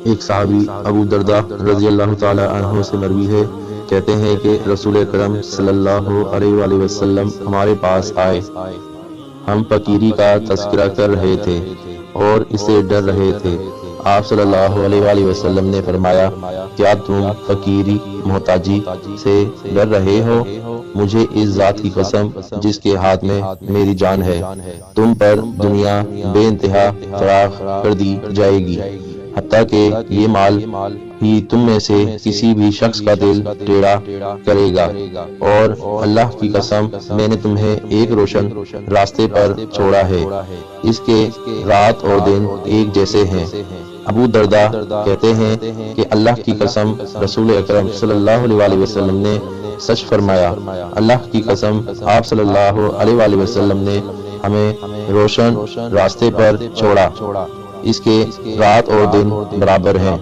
ایک صحابی ابو درداء رضی اللہ تعالی عنہ سے مروی ہے، کہتے ہیں کہ رسول اکرم صلی اللہ علیہ وآلہ وسلم ہمارے پاس آئے، ہم فقیری کا تذکرہ کر رہے تھے اور اسے ڈر رہے تھے۔ آپ صلی اللہ علیہ وآلہ وسلم نے فرمایا، کیا تم فقیری محتاجی سے ڈر رہے ہو؟ مجھے اس ذات کی قسم جس کے ہاتھ میں میری جان ہے، تم پر دنیا بے انتہا فراخ کر دی جائے گی، حتیٰ کہ یہ مال ہی تم میں سے کسی بھی شخص کا دل ٹیڑھا کرے گا، اور اللہ کی قسم میں نے تمہیں ایک روشن راستے پر چھوڑا ہے، اس کے رات اور دن ایک جیسے ہیں۔ ابو درداء کہتے ہیں کہ اللہ کی قسم رسول اکرم صلی اللہ علیہ وآلہ وسلم نے سچ فرمایا، اللہ کی قسم آپ صلی اللہ علیہ وآلہ وسلم نے ہمیں روشن راستے پر چھوڑا، اس کے رات اور دن برابر ہیں۔